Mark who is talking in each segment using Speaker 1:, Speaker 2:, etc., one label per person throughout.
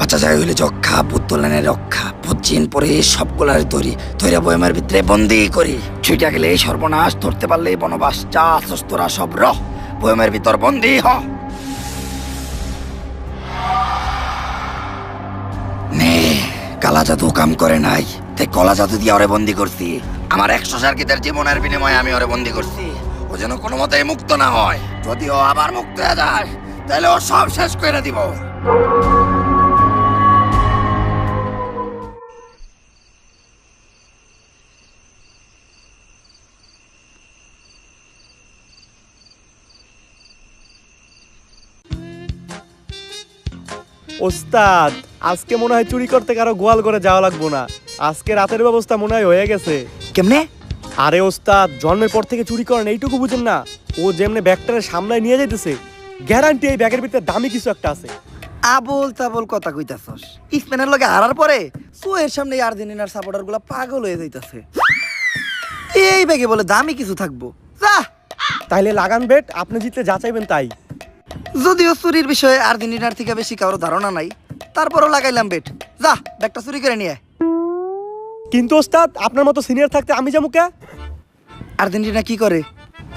Speaker 1: আচ্ছা যাই হইলে যক্ষা পুত্তলানের রক্ষা পশ্চিম পরে সবগুলার তৈরি তৈরা বয়মের ভিতরে বন্দি করি ছুইটা গেলে সর্বনাশ ধরতে পারলে বনবাস চা তোরা সব রহ বয়মের ভিতর বন্দি হ নে কালা জাদু কাম করে নাই তাই কলা জাদু দিয়ে ওরে বন্দি করছি আমার 100 সার্কিটের জীবনের বিনিময়ে আমি ওরে বন্দি করছি ও যেন কোনো মতেই মুক্ত না হয় যদি ও আবার মুক্ত হয়ে যায় তাহলে ও সব শেষ করে দিব
Speaker 2: ওস্তাদ আজকে মনে হয় চুরি করতে কারো গোয়াল করে যাওয়া লাগবো না আজকে রাতের ব্যবস্থা মনে হয় হয়ে গেছে
Speaker 1: কেমনে
Speaker 2: আরে ওস্তাদ জন্মের পর থেকে চুরি করেন এইটুকু বুঝেন না ও যেমনে ব্যাগটারে সামলায় নিয়ে যাইতেছে গ্যারান্টি এই ব্যাগের ভিতরে দামি কিছু একটা আছে
Speaker 3: আবল তাবল কথা কইতাছস স্পেনের লগে হারার পরে সোয়ের সামনে আর্জেন্টিনার সাপোর্টার গুলা পাগল হয়ে যাইতাছে এই ব্যাগে বলে দামি কিছু থাকবো যা
Speaker 2: তাইলে লাগান বেট আপনি জিতলে যা চাইবেন তাই
Speaker 3: যদিও চুরির বিষয়ে আর্জেন্টিনার থেকে বেশি কারো ধারণা নাই তারপরও লাগাইলাম বেট যা ব্যাগটা চুরি করে নিয়ে
Speaker 2: কিন্তু ওস্তাদ আপনার মতো সিনিয়র থাকতে আমি যাবো কে
Speaker 3: আর্জেন্টিনা কি করে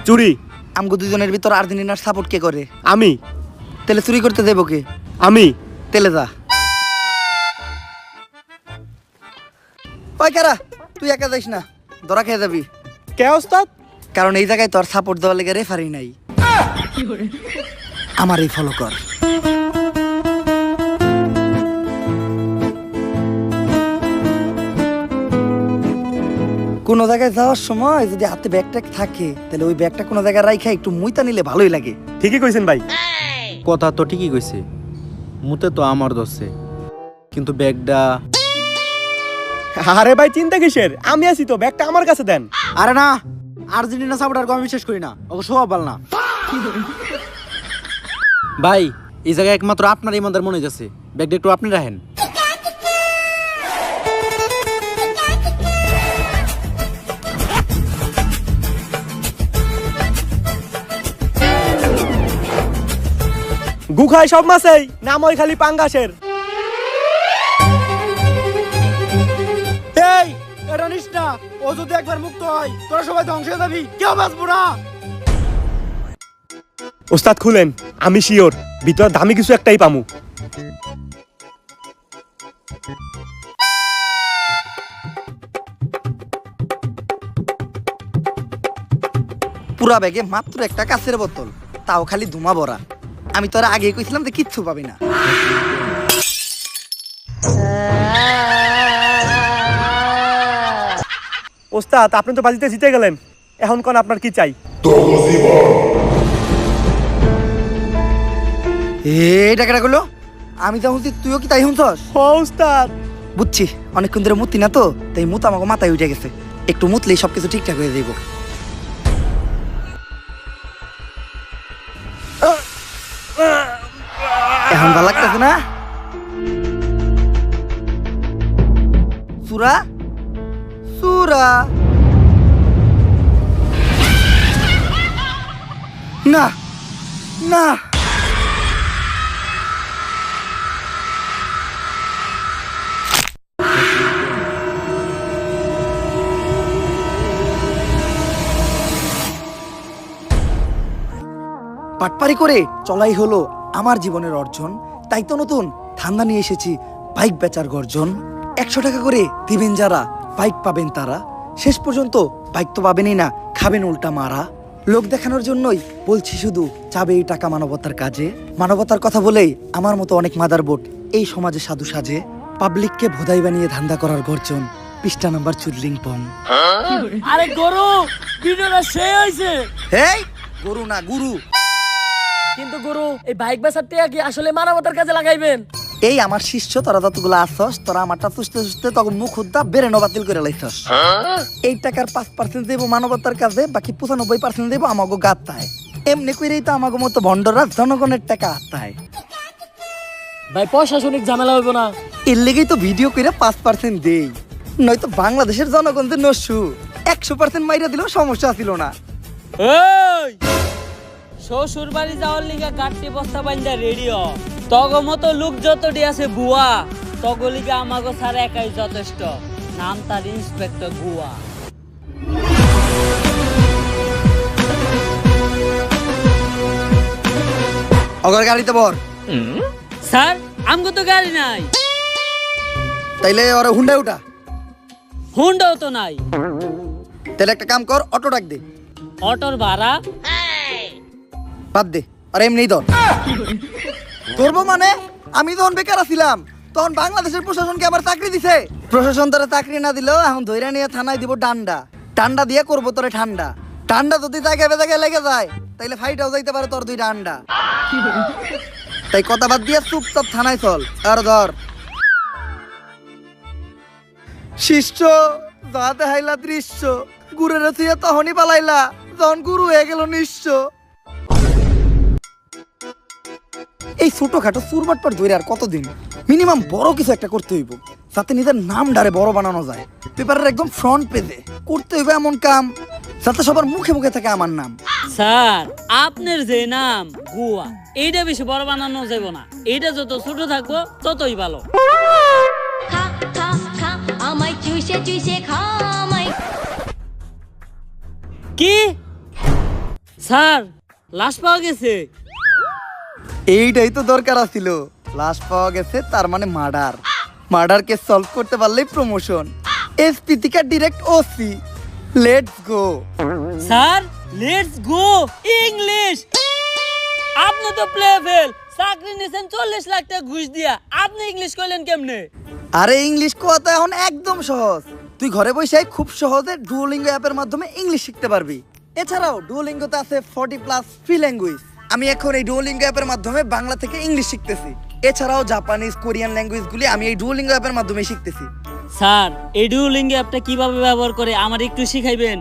Speaker 2: চুরি
Speaker 3: আমগো দুজনের ভিতর আর্জেন্টিনার সাপোর্ট কে করে
Speaker 2: আমি
Speaker 3: তেলে চুরি করতে দেবো কে
Speaker 2: আমি
Speaker 3: তেলে যা ওই কারা তুই একা যাইস না ধরা খেয়ে যাবি
Speaker 2: কে ওস্তাদ
Speaker 3: কারণ এই জায়গায় তোর সাপোর্ট দেওয়ার লেগে রেফারি নাই আমার এই ফলো কর কোনো জায়গায় যাওয়ার সময় যদি হাতে ব্যাগটা থাকে তাহলে ওই ব্যাগটা কোনো জায়গায় রাইখা একটু মুইতা নিলে ভালোই লাগে
Speaker 2: ঠিকই কইছেন ভাই
Speaker 4: কথা তো ঠিকই কইছে মুতে তো আমার দোষে কিন্তু ব্যাগটা
Speaker 2: আরে ভাই চিন্তা কিসের আমি আছি তো ব্যাগটা আমার কাছে দেন
Speaker 4: আরে না আর্জেন্টিনা সাপোর্টারকে আমি বিশ্বাস করি না ওকে স্বভাব ভালো না ভাই এই জায়গায় একমাত্র আপনার ইমানদার মনে যাচ্ছে ব্যাগটা একটু আপনি রাখেন
Speaker 2: গুখায় সব মাছেই নাম ওই খালি পাঙ্গাসের
Speaker 4: এই এটা নিস না ও যদি একবার মুক্ত হয় তোরা সবাই ধ্বংস হয়ে যাবি কেউ বাঁচবো না
Speaker 2: ওস্তাদ খুলেন আমি শিওর ভিতরে দামি কিছু একটাই পামু
Speaker 3: পুরা ব্যাগে মাত্র একটা কাঁচের বোতল তাও খালি ধুমা ভরা আমি তোরা আগে কইছিলাম যে কিচ্ছু পাবি না
Speaker 2: ওস্তাদ আপনি তো বাজিতে জিতে গেলেন এখন কোন আপনার কি চাই
Speaker 3: এই টাকাটা গুলো আমি যা শুনছি তুইও কি তাই শুনছস
Speaker 2: ও ওস্তাদ
Speaker 3: বুঝছি অনেকক্ষণ ধরে মুতি না তো তাই মুত আমাকে মাথায় উঠে গেছে একটু মুতলেই সবকিছু ঠিকঠাক হয়ে যাইব এখন ভালো লাগতেছে না সুরা সুরা না না পাটপারি করে চলাই হলো আমার জীবনের অর্জন তাই তো নতুন ধান্দা নিয়ে এসেছি বাইক বেচার গর্জন 100 টাকা করে দিবেন যারা বাইক পাবেন তারা শেষ পর্যন্ত বাইক তো পাবেনই না খাবেন উল্টা মারা লোক দেখানোর জন্যই বলছি শুধু যাবে এই টাকা মানবতার কাজে মানবতার কথা বলেই আমার মতো অনেক মাদারবোট এই সমাজে সাধু সাজে পাবলিককে ভোদাই বানিয়ে ধান্দা করার গর্জন পৃষ্ঠা নাম্বার চুদলিং পং
Speaker 5: আরে গরু ভিডিওটা সেই হইছে
Speaker 3: এই গরু না গুরু
Speaker 5: কিন্তু গরু এই বাইক বেচার টাকা কি আসলে মানবতার কাজে লাগাইবেন
Speaker 3: এই আমার শিষ্য তোরা যতগুলো আসছস তোরা আমারটা চুষতে চুষতে তখন মুখ উদ্দা বেরেনো বাতিল করে লাইছস এই টাকার 5% দেবো মানবতার কাজে বাকি 95% দেবো আমাকে গাত্তায় এমনি করেই তো আমাকে মতো ভণ্ডরা জনগণের টাকা আত্মায়
Speaker 5: ভাই প্রশাসনিক ঝামেলা হইব না
Speaker 3: এর লেগেই তো ভিডিও করে 5% দেই নয়তো বাংলাদেশের জনগণ যে নসু 100% মাইরা দিলেও সমস্যা ছিল না
Speaker 5: এই শ্বশুর বাড়ি যাওয়ার লিগা গাড়ি বস্তা বাইন্দা রেডি হ
Speaker 6: তগ মতো লোক যতটি আছে বুয়া তগলিকে আমাকে স্যার একাই যথেষ্ট। নাম তার ইন্সপেক্টর বুয়া।
Speaker 3: অগর গাড়িতে বর।
Speaker 6: স্যার আমগো তো গাড়ি নাই।
Speaker 3: তাইলে ওরা হুন্ডায় উঠা।
Speaker 6: হুন্ডাও তো নাই।
Speaker 3: তাহলে একটা কাম কর, অটো ডাক দে।
Speaker 6: অটোর ভাড়া
Speaker 3: বাদ দে, আর এমনি ধর। ধরবো মানে? আমি তখন বেকার ছিলাম, তখন বাংলাদেশের প্রশাসনকে আবার চাকরি দিছে। প্রশাসন তারা চাকরি না দিলেও এখন ধইরা নিয়ে থানায় দিব ডান্ডা। ডান্ডা দিয়ে করবো তোরে ঠান্ডা। ঠান্ডা যদি জায়গায় বেজায় লেগে যায় তাইলে ফাইটাও যাইতে পারে তোর 2 ডান্ডা। তাই কথা বাদ দিয়ে চুপচাপ থানায় চল। আর ধর শিষ্য যাতে হাইলা দৃশ্য গুরুর থুয়ে তখনই পালাইলা যখন গুরু হয়ে গেল নিঃস্ব। এই ছোটখাটো চুরবাটপাট ধরে আর কতদিন? মিনিমাম বড় কিছু একটা করতে হইব, যাতে নিজের নাম ডারে বড় বানানো যায়। পেপারের একদম ফ্রন্ট পেজে করতে হইবে এমন কাম যাতে সবার মুখে মুখে থাকে আমার নাম।
Speaker 6: স্যার আপনার যে নাম গুয়া এইটা বেশি বড় বানানো যাবে না। এইটা যত ছোট থাকবো ততই ভালো।
Speaker 7: খা খা খা আমায় চুষে চুষে খা আমায়।
Speaker 6: কি স্যার লাশ পাওয়া গেছে?
Speaker 3: এইটাই তো দরকার ছিল। লাশ পাওয়া গেছে, তার মানে মার্ডার। মার্ডার কেস সলভ করতে পারলেই প্রমোশন। এসপি থেকে direct OC. Let's go
Speaker 6: sir let's go English. আপনি তো প্লে ফেল, চাকরি নিছেন 40 লাখ টাকা ঘুষ দিয়া, আপনি ইংলিশ কইলেন কেমনে?
Speaker 3: আরে ইংলিশ কথা এখন একদম সহজ। তুই ঘরে বসে খুব সহজে ডুওলিঙ্গো অ্যাপের মাধ্যমে ইংলিশ শিখতে পারবি। এছাড়াও ডুওলিঙ্গোতে আছে 40+ ফ্রি ল্যাঙ্গুয়েজ। আমি এখন এই ডুওলিঙ্গো অ্যাপের মাধ্যমে বাংলা থেকে ইংলিশ শিখতেছি। এছাড়াও জাপানিজ, কোরিয়ান ল্যাঙ্গুয়েজগুলি আমি এই ডুওলিঙ্গো অ্যাপের মাধ্যমে শিখতেছি।
Speaker 6: স্যার এই ডুওলিঙ্গো অ্যাপটা কিভাবে ব্যবহার করে আমার একটু শিখাইবেন?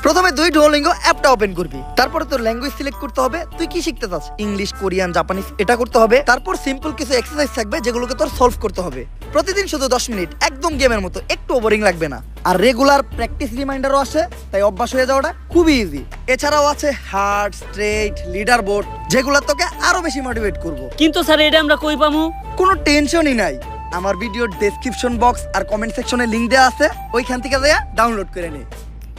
Speaker 3: প্রথমে তুই ডুওলিঙ্গো অ্যাপটা ওপেন করবি, তারপরে তোর ল্যাঙ্গুয়েজ সিলেক্ট করতে হবে। তুই কি শিখতে চাস, ইংলিশ, কোরিয়ান, জাপানিজ, এটা করতে হবে। তারপর সিম্পল কিছু এক্সারসাইজ থাকবে যেগুলোকে তোর সলভ করতে হবে। প্রতিদিন শুধু 10 মিনিট, একদম গেমের মতো, একটু বোরিং লাগবে না। আর রেগুলার প্র্যাকটিস রিমাইন্ডারও আসে, তাই অভ্যাস হয়ে যাওয়াটা খুবই ইজি। এছাড়াও আছে হার্ড, স্ট্রেট, লিডার বোর্ড, যেগুলো তোকে আরো বেশি মোটিভেট করবো।
Speaker 6: কিন্তু স্যার এটা আমরা কই পামু?
Speaker 3: কোনো টেনশনই নাই, আমার ভিডিওর ডেসক্রিপশন বক্স আর কমেন্ট সেকশনে লিংক দেওয়া আছে, ওইখান থেকে যা ডাউনলোড করে নে।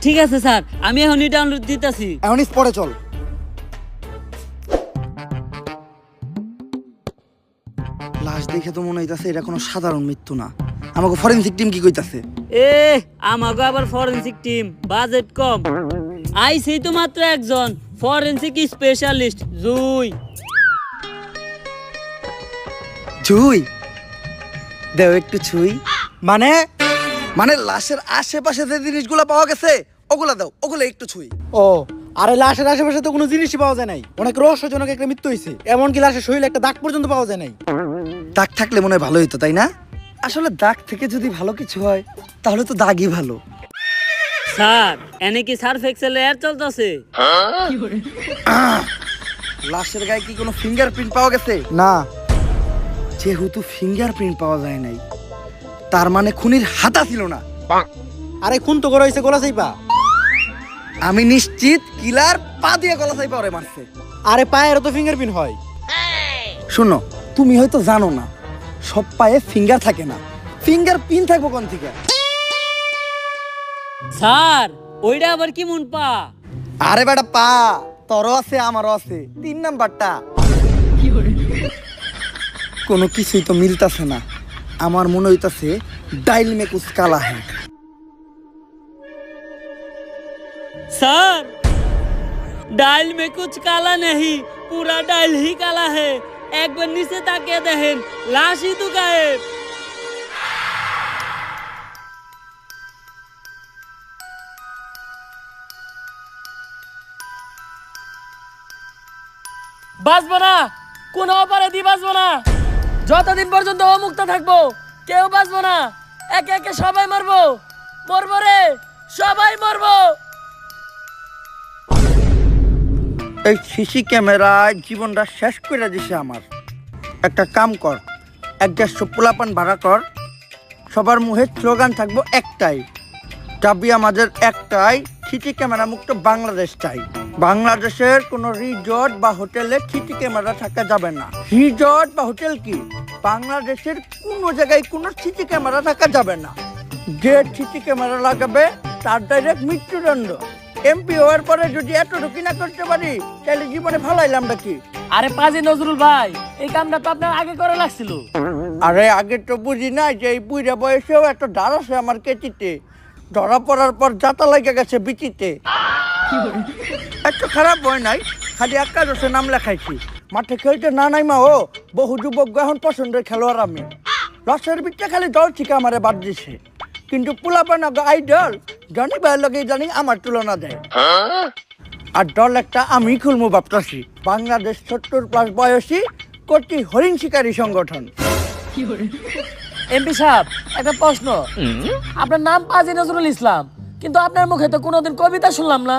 Speaker 6: ঠিক আছে স্যার, আমি এখনই ডাউনলোড দিতেছি।
Speaker 3: এখন পরে চল। লাশ দেখে তো মনে হইতাছে এটা কোনো সাধারণ মৃত্যু না। আমাকে ফরেনসিক টিম কি কইতাছে?
Speaker 6: এ আমাগো আবার ফরেনসিক টিম, বাজেট কম। আইছি তো মাত্র একজন ফরেনসিক স্পেশালিস্ট জুই।
Speaker 3: ছুই দেও একটু ছুই। মানে মানে লাশের আশেপাশে যে জিনিসগুলো পাওয়া গেছে ওগুলা দাও, ওগুলো একটু ছুই।
Speaker 4: ও আরে লাশের আশেপাশে তো কোনো জিনিসই পাওয়া যায় নাই। অনেক রহস্যজনক একটা মৃত্যু হয়েছে, এমনকি লাশের শরীরে একটা দাগ পর্যন্ত পাওয়া যায় নাই।
Speaker 3: দাগ থাকলে মনে হয় ভালো হইতো, তাই না? আসলে দাগ থেকে যদি ভালো কিছু হয় তাহলে তো দাগই ভালো।
Speaker 6: স্যার এনে কি সার্ফ এক্সেল এর চলতেছে?
Speaker 3: লাশের গায়ে কি কোনো ফিঙ্গারপ্রিন্ট পাওয়া গেছে?
Speaker 4: না।
Speaker 3: যেহেতু ফিঙ্গারপ্রিন্ট পাওয়া যায় নাই, তার মানে খুনির হাতা ছিল না।
Speaker 4: আরে খুন তো করা হয়েছে গলা চাইপা।
Speaker 3: আমি নিশ্চিত কিলার পা দিয়ে গলা চাইপা ওরে মারছে।
Speaker 4: আরে পায়েরও তো ফিঙ্গারপ্রিন্ট হয়।
Speaker 3: শোনো, তুমি হয়তো জানো না, সব পায়ে ফিঙ্গার থাকে না। ফিঙ্গারপ্রিন্ট থাকবো কোন থেকে?
Speaker 6: স্যার ওইটা আবার কি মন পা?
Speaker 3: আরে বেটা পা তোরও আছে আমারও আছে, 3 নাম্বারটা। কোনো কিছুই তো মিলতাছে না। আমার মনে হইতাছে ডাইল মে কুছ কালা হ্যাঁ।
Speaker 6: सर डाल में कुछ काला नहीं, पूरा डाल ही काला है। एक बार नीचे ताके देखें, लाश ही तो गायब।
Speaker 5: বাঁচবো না, কোন অপরাধী বাঁচবো না। যতদিন পর্যন্ত অমুক্ত থাকবো কেউ বাঁচবো না। একে একে সবাই মরবো, মরবো রে, সবাই মরবো।
Speaker 3: এই সিসি ক্যামেরায় জীবনটা শেষ করে দিছে আমার। একটা কাম কর, 150 পোলাপান ভাড়া কর, সবার মুখে স্লোগান থাকবো একটাই, চাবি আমাদের একটাই, সিসি ক্যামেরা মুক্ত বাংলাদেশ চাই।
Speaker 8: বাংলাদেশের কোনো রিসর্ট বা হোটেলে সিসি ক্যামেরা থাকা যাবে না। রিসর্ট বা হোটেল কি, বাংলাদেশের কোনো জায়গায় কোনো সিসি ক্যামেরা থাকা যাবে না। যে সিসি ক্যামেরা লাগাবে তার ডাইরেক্ট মৃত্যুদণ্ড। এমপি হওয়ার পরে যদি এতটুকু না করতে পারি তাহলে জীবনে ভালাইলাম নাকি?
Speaker 5: আরে পাজি নজরুল ভাই, এই কামটা তো আপনার আগে করে লাগছিল।
Speaker 8: আরে আগে তো বুঝি না যে এই বুড়া বয়সেও এত ধার আছে আমার কেচিতে। ধরা পড়ার পর জাতা লেগে গেছে বিচিতে। এত খারাপ হয় নাই, খালি একাদশে নাম লেখাইছি। মাঠে খেলতে না নাই মা ও বহু যুবক এখন পছন্দের খেলোয়াড় আমি। রসের বিটটা খালি দল থেকে আমারে বাদ দিছে, কিন্তু পোলাপানা আইডল জানি ভাইয়ের লগে জানি আমার তুলনা দেয়। আর দল একটা আমি খুলমু ভাবতাছি, বাংলাদেশ 70+ বয়সী কোটি হরিণ শিকারী সংগঠন।
Speaker 5: এমপি সাহেব, একটা প্রশ্ন। আপনার নাম পাজি নজরুল ইসলাম, কিন্তু আপনার মুখে তো কোনোদিন কবিতা শুনলাম না।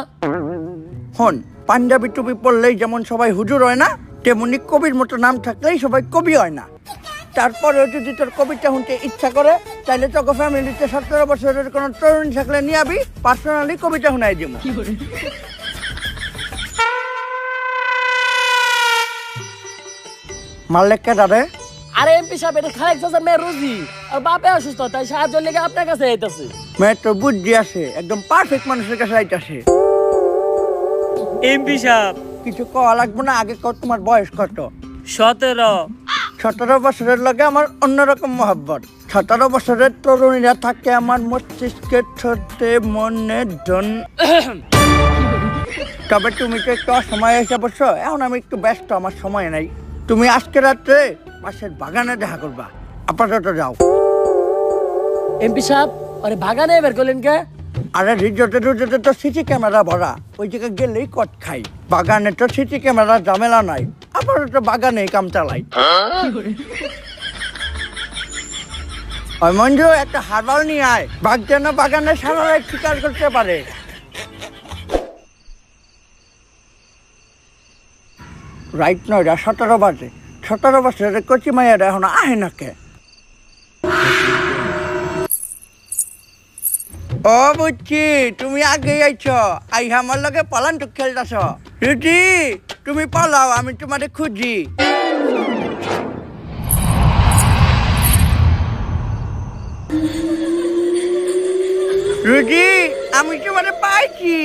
Speaker 8: হন, পাঞ্জাবি টুপি পরলেই যেমন সবাই হুজুর হয় না, তেমনি কবির মতো নাম থাকলেই সবাই কবি হয় না। তারপরেও যদি তোর কবিতা শুনতে ইচ্ছা করে তাহলে তোকে ফ্যামিলিতে 17 বছরের কোনো তরুণ থাকলে নিয়ে আবি, পার্সোনালি কবিতা শুনাই দিব। মাল্লেককে দাদে।
Speaker 5: আরে এমপি সাহেব, এটা খালেক চাচার মেয়ে রুজি, আর বাপে অসুস্থ, তাই সাহায্য লেগে আপনার কাছে আইতাছে।
Speaker 8: মেয়ের তো বুদ্ধি আছে, একদম পারফেক্ট মানুষের কাছে আইতাছে।
Speaker 6: এমপি সাহেব,
Speaker 8: কিছু কওয়া লাগবে না, আগে কর তোমার বয়স কত?
Speaker 6: 17।
Speaker 8: 17 বছরের লগে আমার অন্যরকম মহব্বত। 17 বছরের তরুণীরা থাকে আমার মস্তিষ্কের ছোটে মনে ধন। তবে তুমি তো একটু অসময় এসে বসছো, এখন আমি একটু ব্যস্ত, আমার সময় নাই। তুমি আজকে রাত্রে পাশের বাগানে দেখা করবা, আপাতত যাও।
Speaker 5: এমপি সাহেব, আরে বাগানে বের করলেন কে?
Speaker 8: আরে রিজোর্টে তো সিসি ক্যামেরা ভরা, ওই জায়গায় গেলেই কট খাই। বাগানে তো সিসি ক্যামেরা ঝামেলা নাই, আপাতত বাগানে কাম চালাই। ওই মঞ্জু, একটা হারবাল নিয়ে আয়, বাঘ যেন বাগানে সারা রাত শিকার করতে পারে। রাইট নয়, 17 বাজে। 17 বছরের কচি মাইয়ারা এখন আহে না কে? ও বুঝছি, তুমি আগে আইছ, আই আমার লগে পালান তো খেলতেছ। রুজি, তুমি পালাও, আমি তোমারে খুঁজি। রুজি, আমি তোমারে পাইছি।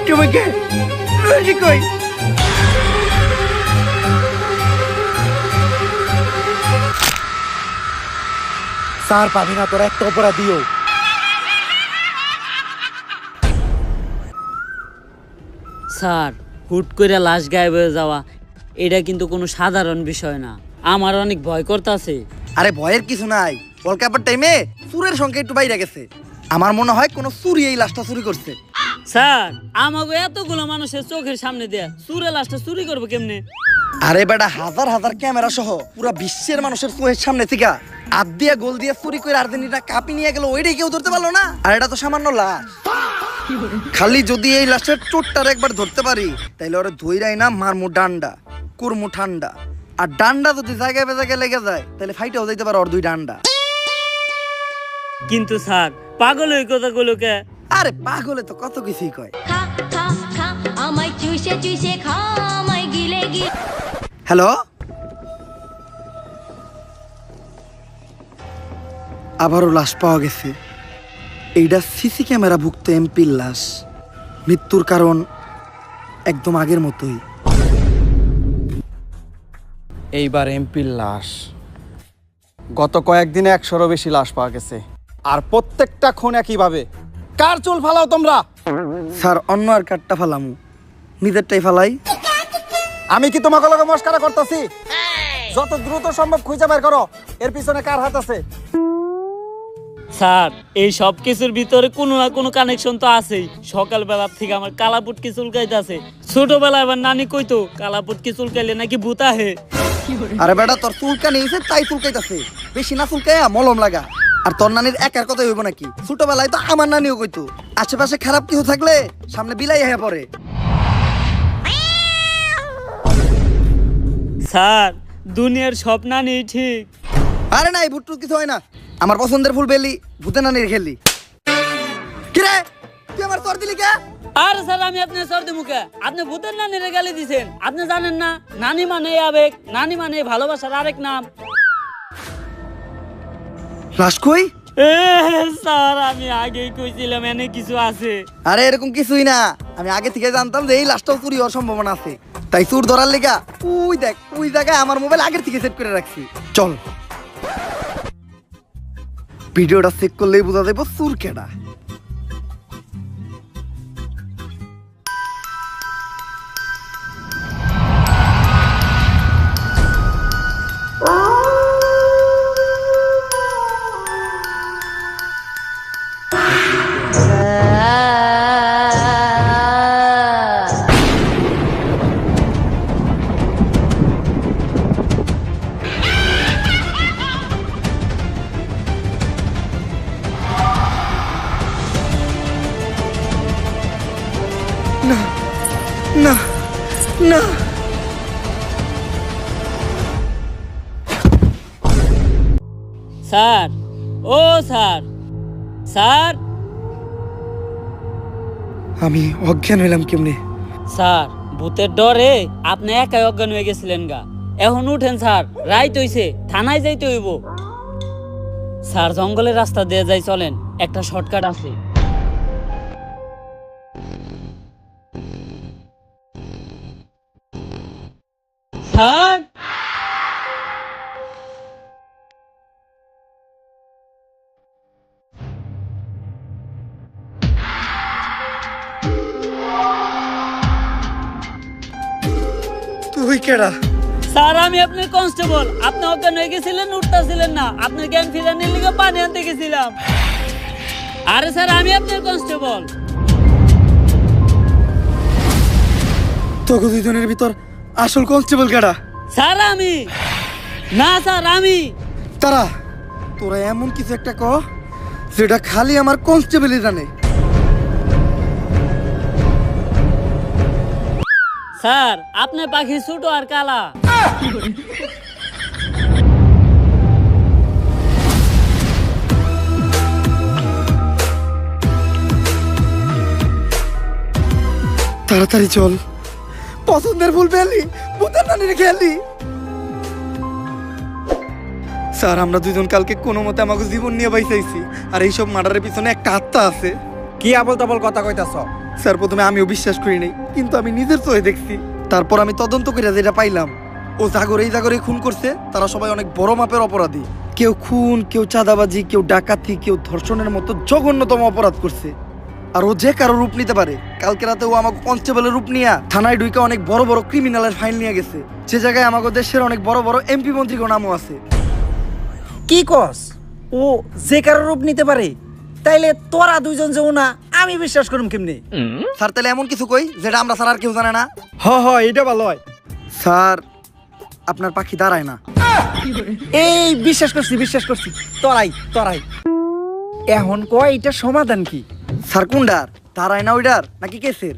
Speaker 8: তুমি কে? রুজি কই?
Speaker 2: স্যার পাবি না, তোর একটা অপরাধীও।
Speaker 6: স্যার, হুট করে লাশ গায়েব হয়ে যাওয়া এটা কিন্তু কোনো সাধারণ বিষয় না। আমার অনেক ভয় করতেছে।
Speaker 3: আরে ভয়ের কিছু নাই, ওয়ার্ল্ড কাপের টাইমে চুরের সংখ্যা একটু বাইরে গেছে। আমার মনে হয় কোনো চুরি এই লাশটা চুরি করছে।
Speaker 6: স্যার, আমাকে এতগুলো মানুষের চোখের সামনে দেয়া চুরে লাশটা চুরি করবো কেমনে?
Speaker 3: আরে বেটা, হাজার হাজার ক্যামেরা সহ পুরো বিশ্বের মানুষের চোখের সামনে থেকে হাত দিয়া গোল দিয়ে চুরি করে আর্জেন্টিনা কাপি নিয়ে গেল, ওইটাই কেউ ধরতে পারলো না। আর এটা তো সামান্য লাশ। খালি যদি এই লাশের চোটটার একবার ধরতে পারি তাইলে ওরা ধইরাই না মারমু ডান্ডা, কুরমু ঠান্ডা। আর ডান্ডা যদি জায়গায় জায়গায় লেগে যায় তাহলে ফাইটেও যাইতে পারে ওর 2 ডান্ডা।
Speaker 6: কিন্তু স্যার, পাগল ওই কথাগুলোকে।
Speaker 3: আরে পাগলে তো কত কিছুই কয়।
Speaker 7: খা খা খা আমায় চুষে চুষে খা আমায় গিলে গিলে।
Speaker 3: হ্যালো, আবারও লাশ পাওয়া গেছে। এইটা সিসি ক্যামেরা ভুক্ত এমপির লাশ। মৃত্যুর কারণ একদম আগের মতোই।
Speaker 9: এইবার এমপির লাশ। গত কয়েকদিনে 100-এরও বেশি লাশ পাওয়া গেছে, আর প্রত্যেকটা খুন একইভাবে। কার চুল ফালাও তোমরা?
Speaker 3: স্যার, অন্য আর কাটটা ফালামু, নিজেরটাই ফালাই।
Speaker 9: আমি কি তোমাকে লগে মস্কারা করতেছি? যত দ্রুত সম্ভব খুঁজে বের করো এর পিছনে কার হাত আছে।
Speaker 6: স্যার, এই সব কিছুর ভিতরে কোনো না কোনো কানেকশন তো আছেই। সকালবেলা থেকে আমার কালাপুটকি চুলকাইতেছে। ছোটবেলায় আমার নানি কইতো কালাপুটকি চুলকাইলে নাকি ভূত আহে।
Speaker 3: আরে বেটা, তোর চুলকা নিয়েছে তাই চুলকাইতাছে, বেশি না চুলকাইয়া মলম লাগা। আর তোর নানির একার কথাই হইব নাকি? ছোটবেলায় তো আমার নানিও কইতো আশেপাশে খারাপ কিছু থাকলে সামনে বিলাই হয়ে পড়ে।
Speaker 6: স্যার, দুনিয়ার সব নানি ঠিক,
Speaker 3: আরে নাই ভুট্টু কিছু হয় না, আমার পছন্দের ফুল বেলি ভূতে নানির খেললি। কিরে তুই আমার তোর দিলি কে?
Speaker 6: আরে স্যার আমি আপনার সর্দি মুখে আপনি ভূতের নানির গালি দিছেন। আপনি জানেন না নানি মানে আবেগ, নানি মানে ভালোবাসার আরেক নাম।
Speaker 3: লাশ কই?
Speaker 6: এ স্যার আমি আগেই কইছিলাম এনে কিছু আছে।
Speaker 3: আরে এরকম কিছুই না, আমি আগে থেকে জানতাম যে এই লাশটাও চুরি হওয়ার সম্ভাবনা আছে, তাই চোর ধরার লেগা ওই দেখ ওই জায়গায় আমার মোবাইল আগের থেকে সেট করে রাখছি। চল ভিডিওটা চেক করলেই বোঝা যাবে চোর কেডা। না না
Speaker 6: স্যার ও স্যার, স্যার
Speaker 3: আমি অজ্ঞান হইলাম কেমনে?
Speaker 6: স্যার ভূতের ডরে আপনি একাই অজ্ঞান হয়ে গেছিলেন গা। এখন উঠেন স্যার, রাইত হইছে, থানায় যাইতে হইব। স্যার জঙ্গলের রাস্তা দিয়ে যাই, চলেন, একটা শর্টকাট আছে। স্যার
Speaker 3: তুই কেডা?
Speaker 6: স্যার আমি আপনার কনস্টেবল। আপনি অজ্ঞান হয়ে গেছিলেন, উঠতেছিলেন না, আপনার জ্ঞান ফিরানোর লিগে পানি আনতে গেছিলাম। আরে স্যার আমি আপনার কনস্টেবল।
Speaker 3: তোকে দুজনের ভিতর আসল কনস্টেবল কেডা?
Speaker 6: স্যার আমি না, স্যার আমি।
Speaker 3: তারা তোরা এমন কিছু একটা ক যেটা খালি আমার কনস্টেবলই জানে।
Speaker 6: স্যার আপনি পাখি ছোট আর কালা।
Speaker 3: তাড়াতাড়ি চল, পছন্দের ফুল পেলি ভূতের নানির খেলি। স্যার আমরা দুজন কালকে কোনো মতে আমাকে জীবন নিয়ে বাইসাইছি, আর এইসব মার্ডারের পিছনে একটা আত্মা আছে।
Speaker 9: কি আবল তাবল কথা কইতাছ?
Speaker 3: স্যার প্রথমে আমিও বিশ্বাস করি নাই, কিন্তু আমি নিজের চোখে দেখছি। তারপর আমি তদন্ত করে যেটা পাইলাম, ও জাগরে এই জাগরে খুন করছে, তারা সবাই অনেক বড় মাপের অপরাধী। কেউ খুন, কেউ চাঁদাবাজি, কেউ ডাকাতি, কেউ ধর্ষণের মতো জঘন্যতম অপরাধ করছে। আর ও যে কারো রূপ নিতে পারে। কালকে রাতে ও আমাকে কনস্টেবলের রূপ নিয়ে থানায় ঢুকে অনেক বড় বড় ক্রিমিনালের ফাইল নিয়ে গেছে, যে জায়গায় আমাদের দেশের অনেক বড় বড় এমপি মন্ত্রীর নামও আছে।
Speaker 4: কি কস? ও যে কারো রূপ নিতে পারে? তাইলে তোরা দুইজন যেও না, আমি বিশ্বাস করুম কেমনে?
Speaker 3: স্যার তাহলে এমন কিছু কই যেটা আমরা স্যার আর কেউ জানে না।
Speaker 2: হ এটা ভালো হয়।
Speaker 3: স্যার আপনার পাখি দাঁড়ায় না।
Speaker 4: এই বিশ্বাস করছি, তোরাই তোরাই। এখন কয় এটা সমাধান কি?
Speaker 3: স্যার কোনডার, দাঁড়ায় না ওইডার নাকি কেসের?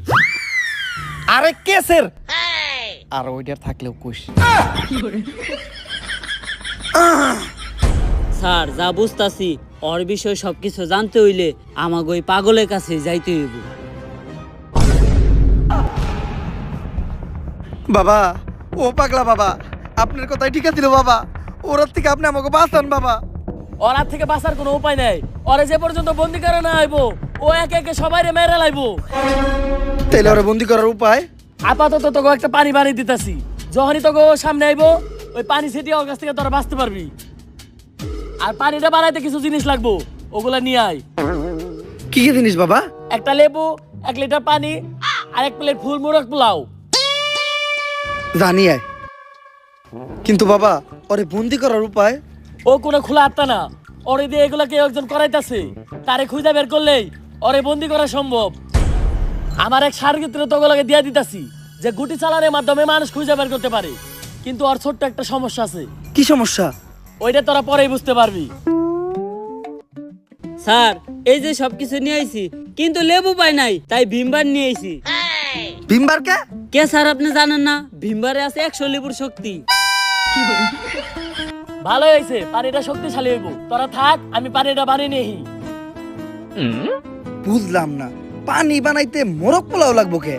Speaker 4: আরে কেসের।
Speaker 9: আর ওইটার থাকলেও কুশ।
Speaker 6: স্যার যা বুঝতাছি ওর বিষয়ে সবকিছু জানতে হইলে আমাকে ওই পাগলের কাছে যাইতে হইব।
Speaker 3: বাবা ও পাগলা বাবা, আপনার কথাই ঠিক আছিল বাবা। ওর থেকে আপনি আমাকে বাঁচান বাবা।
Speaker 5: ওর হাত থেকে বাঁচার কোনো উপায় নাই। ওরে যে পর্যন্ত বন্দি করে না আইবো, ও একে একে সবাই মেরে লাইবো।
Speaker 3: তাইলে ওরা বন্দি করার উপায়?
Speaker 5: আপাতত তোকে একটা পানি বানিয়ে দিতেছি, যখনই তোকে ও সামনে আইবো ওই পানি ছিটিয়ে ওর কাছ থেকে তোরা বাঁচতে পারবি। আর পানিটা বানাইতে কিছু জিনিস লাগবো, ওগুলা নিয়ে আয়।
Speaker 3: কি কি জিনিস বাবা?
Speaker 5: একটা লেবু, 1 লিটার পানি, আর 1 প্লেট ফুল মুরগ পোলাও।
Speaker 3: জানি আয়, কিন্তু বাবা ওরে বন্দি করার উপায়?
Speaker 5: ও কোনো খোলা আত্মা না, ওরে দিয়ে এগুলা কেউ একজন করাইতাছে। তারে খুঁজে বের করলেই ওরে বন্দি করা সম্ভব। আমার এক সার্গিত্র তোগুলোকে দিয়ে দিতাছি, যে গুটি চালানোর মাধ্যমে মানুষ খুঁজে বের করতে পারে। কিন্তু ওর ছোট্ট একটা সমস্যা আছে।
Speaker 3: কি সমস্যা?
Speaker 5: ওইটা তোরা পরেই বুঝতে পারবি।
Speaker 6: স্যার এই যে সবকিছু নিয়ে আইছি, কিন্তু লেবু পাই নাই, তাই ভিমবার নিয়ে আইছি।
Speaker 3: ভিমবার কে?
Speaker 6: কে স্যার আপনি জানেন না? ভিমবারে আছে 100 লেবুর শক্তি।
Speaker 5: ভালো হয়েছে, পানিটা শক্তিশালী হইব। তোরা থাক, আমি পানিটা বানিয়ে নেই।
Speaker 3: বুঝলাম না, পানি বানাইতে মোরগ পোলাও লাগবো কে?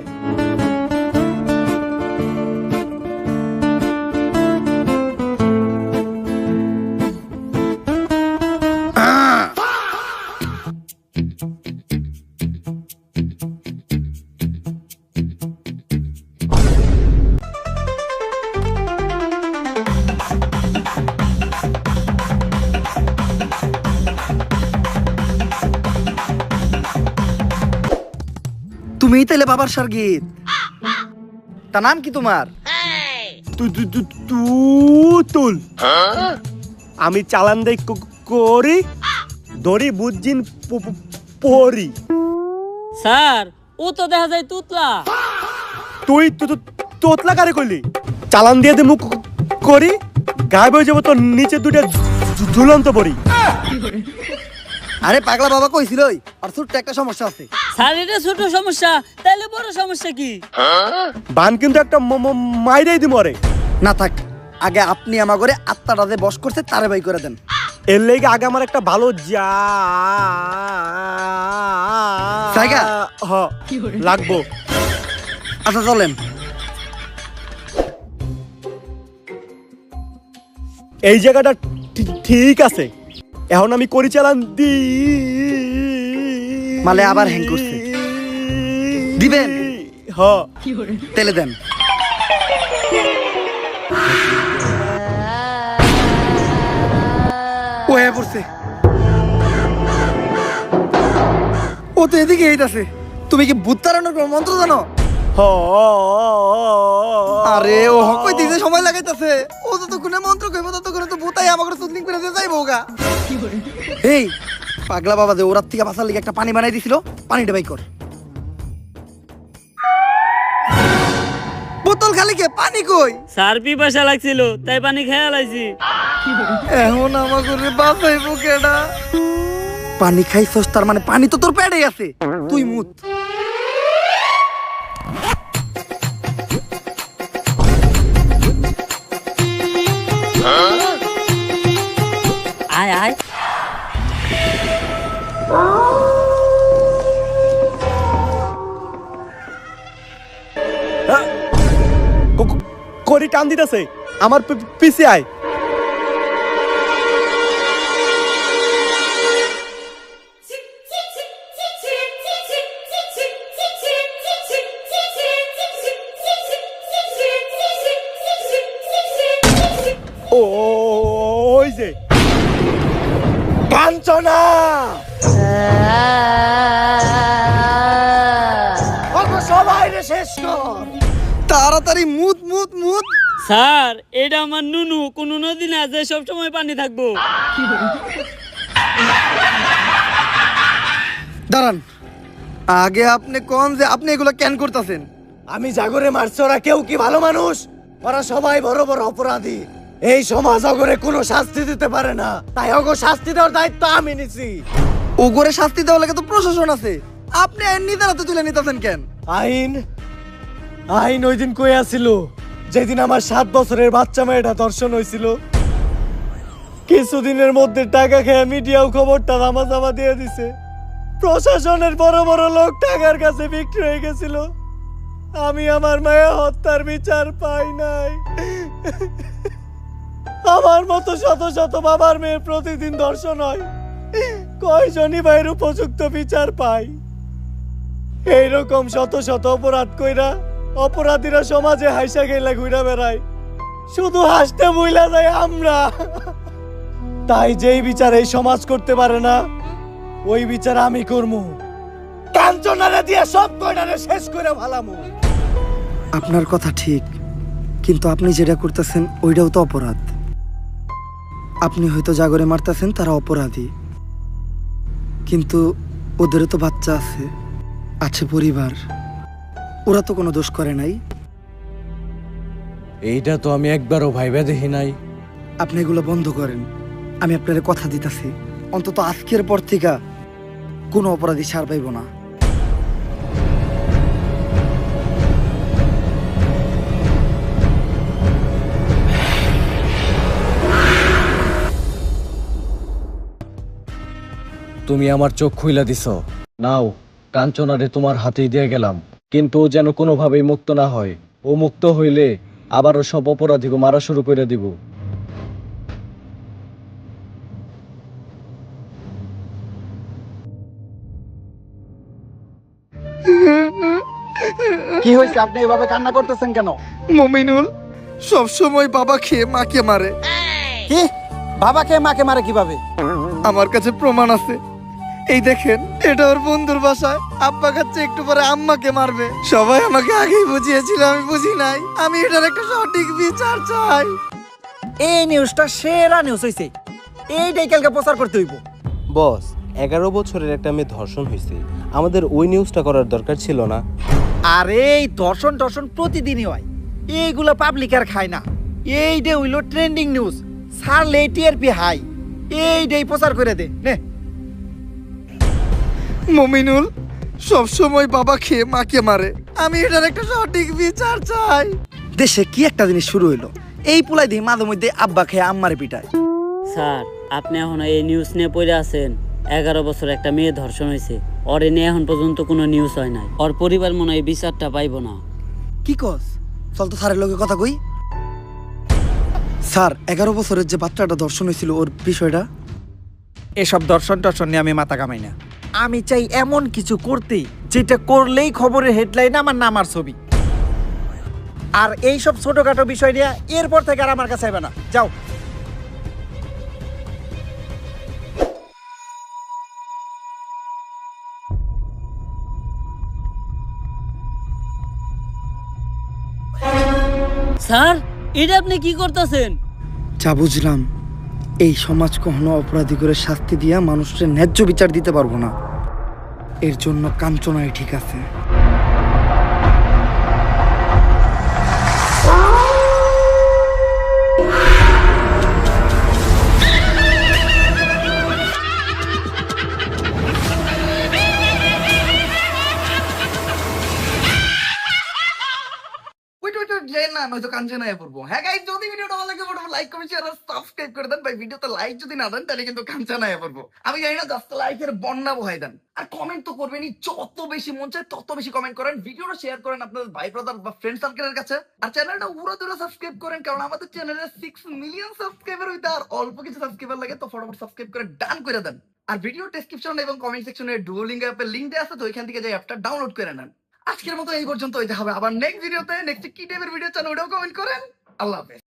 Speaker 3: তুমিই তাইলে বাবার সার্গিত? তা নাম কি তোমার?
Speaker 2: তুল। আমি চালান দেই করি, দড়ি বুঝিন পরি।
Speaker 6: স্যার ও তো দেখা যায় তুতলা।
Speaker 2: তুই তোতলা কারে কইলি? চালান দিয়ে দে মুখ করি, গায়েব হয়ে যাবো তোর নিচে দুটো ঝুলন্ত পড়ি।
Speaker 3: আরে পাগলা বাবা কইছিল আর ছোট্ট একটা সমস্যা আছে।
Speaker 6: স্যার এটা ছোট সমস্যা, তাইলে বড় সমস্যা কি?
Speaker 2: বান কিন্তু একটা মাইরাই দি মরে।
Speaker 3: না থাক, আগে আপনি আমার ঘরে আত্মাটা যে বস করছে তারে বাই করে দেন।
Speaker 2: এর লেগে আগে আমার একটা ভালো
Speaker 3: জায়গা
Speaker 2: লাগবো।
Speaker 3: আচ্ছা চলেন।
Speaker 2: এই জায়গাটা ঠিক আছে, এখন আমি করি চালান দি
Speaker 3: মালে আবার হ্যাং করছে। দিবেন?
Speaker 2: হ
Speaker 3: তেলে দেন। ও হয়ে পড়ছে, ও তো এদিকে এইটাছে। তুমি কি ভূত তাড়ানোর কোনো মন্ত্র জানো? আরে ও হকই দিতে সময় লাগাইতাছে। ও যতক্ষণে মন্ত্র কইবো ততক্ষণে তো ভূতাই আমাকে সুদলিং করে দিয়ে যাইবো গা। এই পাগলা বাবা যে ওরার থেকে বাঁচার লিগে একটা পানি বানাই দিছিল, পানিটা বাই কর। বোতল খালি কে, পানি কই?
Speaker 6: স্যার পিপাসা লাগছিল তাই পানি খেয়ে লাইছি।
Speaker 3: এখন আমাকে বাঁচাইবো কেডা? পানি খাইছস তার মানে পানি তো তোর পেটে আছে, তুই মুত।
Speaker 6: আয় আয়।
Speaker 2: করি টান দিতেছে, আমার পিছে আয়। ওই যে কাঞ্চনা, সবাই রে শেষ কর
Speaker 3: তাড়াতাড়ি মুত মুত মুত।
Speaker 6: স্যার এটা আমার নুনু, কোন নদী না যে সবসময় পানি থাকবো।
Speaker 3: দাঁড়ান, আগে আপনি কোন যে আপনি এগুলো কেন করতেছেন?
Speaker 2: আমি জাগরে মারছি, ওরা কেউ কি ভালো মানুষ? ওরা সবাই বড় বড় অপরাধী। এই সমাজ অগরে কোনো শাস্তি দিতে পারে না, তাই অগ শাস্তি দেওয়ার দায়িত্ব আমি নিছি।
Speaker 3: ওগরে শাস্তি দেওয়ার লাগে তো প্রশাসন আছে, আপনি আইন নিজের হাতে তুলে নিতেছেন কেন?
Speaker 2: আইন আইন ওই দিন কই আসিল যেদিন আমার 7 বছরের বাচ্চা মেয়েটা ধর্ষণ হয়েছিল। কিছুদিনের মধ্যে টাকা খেয়ে মিডিয়াও খবরটা রামাজামা দিয়ে দিছে। প্রশাসনের বড় বড় লোক টাকার কাছে বিক্রি হয়ে গেছিল। আমি আমার মায়া হত্যার বিচার পাই নাই। আমার মতো শত শত বাবার মেয়ের প্রতিদিন ধর্ষণ হয়, কয়জনই ভাইয়ের উপযুক্ত বিচার পাই? এইরকম শত শত অপরাধ কইরা অপরাধীরা সমাজে হাসা গেলা ঘুরা বেড়ায়, শুধু হাসতে ভুইলা যায় আমরা। তাই যেই বিচার এই সমাজ করতে পারে না, ওই বিচার আমি করবো। কাঞ্চনারে দিয়ে সব কয়টারে শেষ করে ভালামু।
Speaker 3: আপনার কথা ঠিক, কিন্তু আপনি যেটা করতেছেন ওইটাও তো অপরাধ। আপনি হয়তো জাগরে মারতেছেন, তারা অপরাধী, কিন্তু ওদেরও তো বাচ্চা আছে, আছে পরিবার, ওরা তো কোনো দোষ করে নাই।
Speaker 2: এইটা তো আমি একবারও ভাইবা দেখি নাই।
Speaker 3: আপনি এগুলো বন্ধ করেন, আমি আপনার কথা দিতেছি, অন্তত আজকের পর থেকে কোনো অপরাধী ছাড় পাইব না।
Speaker 2: তুমি আমার চোখ খুইলা দিছ। নাও, কাঞ্চনারে তোমার হাতেই দিয়ে গেলাম, কিন্তু ও যেন কোনোভাবেই মুক্ত না হয়। ও মুক্ত হইলে আবারও সব অপরাধীকে মারা শুরু করে দিব।
Speaker 9: কি হয়েছে, আপনি এভাবে কান্না করতেছেন কেন?
Speaker 3: মমিনুল সব সময় বাবা খেয়ে মাকে মারে।
Speaker 9: কি? বাবাকে মাকে মারে কিভাবে?
Speaker 3: আমার কাছে প্রমাণ আছে। এই দেখেন, এটা ওর বন্ধুর বাসায়। আব্বা খাচ্ছে, একটু পরে আম্মাকে মারবে। সবাই আমাকে আগেই বুঝিয়েছিল, আমি বুঝি নাই। আমি এটার একটা সঠিক বিচার চাই।
Speaker 4: এই নিউজটা সেরা নিউজ হইছে, এইটাই কালকে প্রচার করতে হইব।
Speaker 10: বস, 11 বছরের একটা মেয়ে ধর্ষণ হয়েছে, আমাদের ওই নিউজটা করার দরকার ছিল না?
Speaker 4: আরে এই দর্শন প্রতিদিনই হয়, এইগুলা পাবলিক আর খায় না। এইটা হইল ট্রেন্ডিং নিউজ, ছাড়লে টিআরপি হাই। এইটাই প্রচার করে দে নে।
Speaker 3: মমিনুল সব সময় বাবা খেয়ে মাকে মারে। আমি এটার একটা সঠিক বিচার চাই। দেশে কি একটা জিনিস শুরু হইলো, এই পুলাই দিয়ে মাঝে মধ্যে আব্বা খেয়ে আম্মারে পিটায়।
Speaker 6: স্যার, আপনি এখন এই নিউজ নিয়ে পড়ে আছেন। 11 বছর একটা মেয়ে ধর্ষণ হয়েছে, ওর নিয়ে এখন পর্যন্ত কোনো নিউজ হয় নাই। ওর পরিবার মনে হয় এই বিচারটা পাইব না।
Speaker 3: কি কস? চল তো স্যারের লোকে কথা কই। স্যার, 11 বছরের যে বাচ্চাটা ধর্ষণ হয়েছিল, ওর বিষয়টা।
Speaker 4: এসব দর্শন নিয়ে আমি মাথা কামাই না। আমি চাই এমন কিছু করতে যেটা করলেই খবরের হেডলাইন আমার নাম আর ছবি। আর এইসব ছোটখাটো বিষয় নিয়ে এরপর থেকে আর আমার কাছে আইবে না। যাও।
Speaker 6: স্যার, এটা আপনি কি করতেছেন?
Speaker 3: যা বুঝলাম, এই সমাজ কখনো অপরাধী করে শাস্তি দিয়া মানুষের ন্যায্য বিচার দিতে পারবো না। এর জন্য কাঞ্চনাই ঠিক আছে। না নয়তো কাঞ্চনায় পড়বো। হ্যাঁ গাইস, যদি ভিডিওটা ভালো লাগে ফটোফট লাইক কমেন্ট শেয়ার আর সাবস্ক্রাইব করে দেন ভাই। ভিডিওতে লাইক যদি না দেন তাহলে কিন্তু কাঞ্চনায় পড়বো। আমি জানি না, জাস্ট লাইকের বন্যা বহাই দেন আর কমেন্ট তো করবেনই। যত বেশি মন চায় তত বেশি কমেন্ট করেন, ভিডিওটা শেয়ার করেন আপনাদের ভাই ব্রাদার বা ফ্রেন্ড সার্কেলের কাছে। আর চ্যানেলটা উড়া দুরা সাবস্ক্রাইব করেন, কারণ আমাদের চ্যানেলে 6 মিলিয়ন সাবস্ক্রাইবার হইতে আর অল্প কিছু সাবস্ক্রাইবার লাগে। তো ফটোফট সাবস্ক্রাইব করে ডান করে দেন। আর ভিডিও ডেসক্রিপশন এবং কমেন্ট সেকশনে ডুওলিঙ্গো অ্যাপের লিংক দেওয়া আছে, তো ওইখান থেকে যাই অ্যাপটা ডাউনলোড করে নেন। আজকের মতো এই পর্যন্ত। হইতে হবে আবার নেক্সট ভিডিওতে। নেক্সট কি টাইপের ভিডিও চান ওটাও কমেন্ট করেন। আল্লাহ হাফেজ।